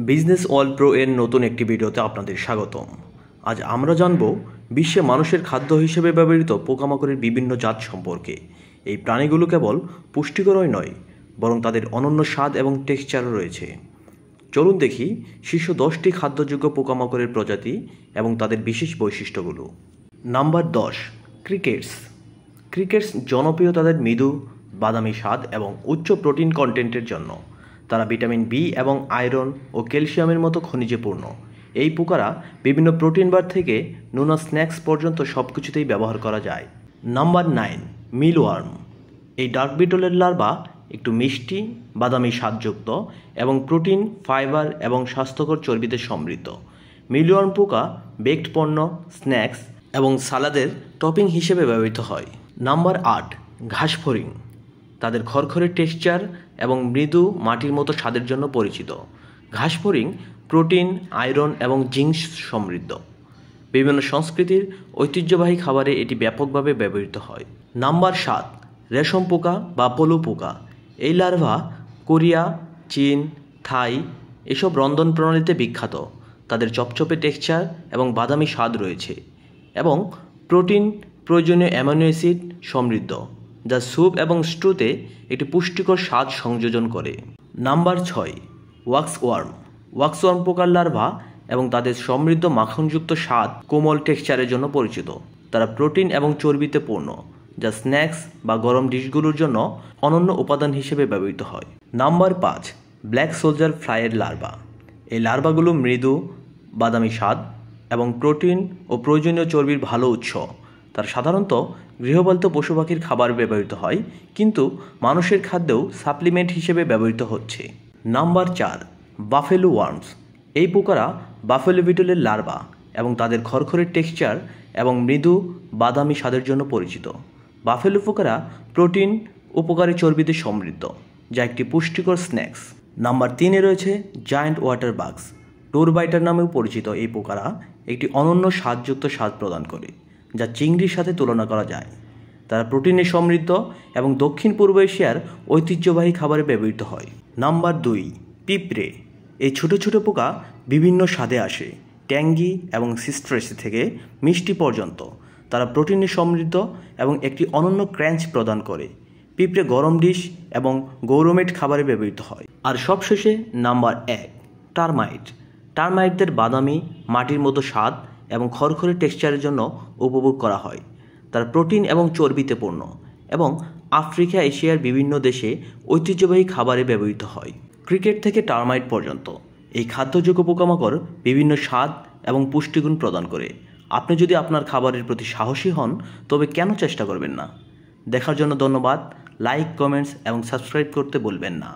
Business world pro এর নতুন একটি ভিডিওতে আপনাদের স্বাগতম। আজ আমরা জানব বিশ্বে মানুষের খাদ্য হিসেবে ব্যবহৃত পোকামাকড়ের বিভিন্ন জাত সম্পর্কে। এই প্রাণীগুলো কেবল পুষ্টিকরই নয়, বরং তাদের অনন্য স্বাদ এবং টেক্সচারও রয়েছে। চলুন দেখি শীর্ষ 10টি খাদ্যযোগ্য পোকামাকড়ের প্রজাতি এবং তাদের বিশেষ বৈশিষ্ট্যগুলো। Number 10, crickets. ক্রিকেটস জনপ্রিয় তাদের মৃদু বাদামি স্বাদ এবং উচ্চ প্রোটিন কন্টেন্টের জন্য। তারা ভিটামিন বি এবং আয়রন ও ক্যালসিয়ামের মতো খনিজে পূর্ণ। এই পোকারা বিভিন্ন প্রোটিন বার থেকে নুনা স্ন্যাক্স পর্যন্ত সব কিছুতেই ব্যবহার করা যায়। নাম্বার 9, মিলওয়ার্ম। এই ডার্ক বিটলের লার্ভা একটু মিষ্টি বাদামি স্বাদযুক্ত এবং প্রোটিন, ফাইবার এবং স্বাস্থ্যকর চর্বিতে সমৃদ্ধ। মিলওয়ার্ম পোকা বেকড পণ্য, স্ন্যাক্স এবং সালাদের টপিং হিসেবে ব্যবহৃত হয়। নাম্বার 8, ঘাসফড়িং। তাদের খড়খড়ে টেক্সচার এবং মৃদু মাটির মতো স্বাদের জন্য পরিচিত। ঘাসফড়িং প্রোটিন, আয়রন এবং জিঙ্ক সমৃদ্ধ। বিভিন্ন সংস্কৃতির ঐতিহ্যবাহী খাবারে এটি ব্যাপকভাবে ব্যবহৃত হয়। নাম্বার 7, রেশম পোকা বা পলু পোকা। এই লার্ভা কোরিয়া, চীন, থাই এসব রন্ধন প্রণালীতে বিখ্যাত। তাদের চপচপে টেক্সচার এবং বাদামি স্বাদ রয়েছে এবং প্রোটিন, প্রয়োজনীয় অ্যামিনো অ্যাসিড সমৃদ্ধ, যা স্যুপ এবং স্টুতে একটি পুষ্টিকর স্বাদ সংযোজন করে। নাম্বার 6, ওয়াক্সওয়ার্ম। ওয়াক্সওয়ার্ম পোকার লার্ভা এবং তাদের সমৃদ্ধ মাখনযুক্ত স্বাদ কোমল টেক্সচারের জন্য পরিচিত। তারা প্রোটিন এবং চর্বিতে পূর্ণ, যা স্ন্যাক্স বা গরম ডিশগুলোর জন্য অনন্য উপাদান হিসেবে ব্যবহৃত হয়। নাম্বার 5, ব্ল্যাক সোলজার ফ্লাইয়ের লার্ভা। এই লার্ভাগুলো মৃদু বাদামি স্বাদ এবং প্রোটিন ও প্রয়োজনীয় চর্বির ভালো উৎস। তার সাধারণত গৃহপালিত পশু পাখির খাবার ব্যবহৃত হয়, কিন্তু মানুষের খাদ্যেও সাপ্লিমেন্ট হিসেবে ব্যবহৃত হচ্ছে। Number 4, buffalo worms. এই পোকারা বাফেলো বিটলের লার্ভা এবং তাদের খড়খড়ে টেক্সচার এবং মৃদু বাদামি স্বাদের জন্য পরিচিত। বাফেলো পোকারা প্রোটিন, উপকারী চর্বিতে সমৃদ্ধ, যা একটি পুষ্টিকর স্ন্যাক্স। নাম্বার 3 রয়েছে জায়ান্ট ওয়াটার বাগস। টোরবাইটার নামেও পরিচিত। এই পোকারা একটি অনন্য স্বাদযুক্ত স্বাদ প্রদান করে, যা চিংড়ির সাথে তুলনা করা যায়। তারা প্রোটিনে সমৃদ্ধ এবং দক্ষিণ পূর্ব এশিয়ার ঐতিহ্যবাহী খাবারে ব্যবহৃত হয়। নাম্বার 2, পিঁপড়ে। এই ছোট ছোট পোকা বিভিন্ন স্বাদে আসে, ট্যাঙ্গি এবং সিট্রাসি থেকে মিষ্টি পর্যন্ত। তারা প্রোটিনে সমৃদ্ধ এবং একটি অনন্য ক্র্যাঞ্চ প্রদান করে। পিঁপড়ে গরম ডিশ এবং গৌরমেট খাবারে ব্যবহৃত হয়। আর সবশেষে নাম্বার 1, টারমাইট। টারমাইটদের বাদামি মাটির মতো স্বাদ এবং খড়খড়ে টেক্সচারের জন্য উপভোগ করা হয়। তারা প্রোটিন এবং চর্বিতে পূর্ণ এবং আফ্রিকা, এশিয়ার বিভিন্ন দেশে ঐতিহ্যবাহী খাবারে ব্যবহৃত হয়। ক্রিকেট থেকে টারমাইট পর্যন্ত এই খাদ্যযোগ্য পোকামাকড় বিভিন্ন স্বাদ এবং পুষ্টিগুণ প্রদান করে। আপনি যদি আপনার খাবারের প্রতি সাহসী হন, তবে কেন চেষ্টা করবেন না? দেখার জন্য ধন্যবাদ। লাইক, কমেন্টস এবং সাবস্ক্রাইব করতে ভুলবেন না।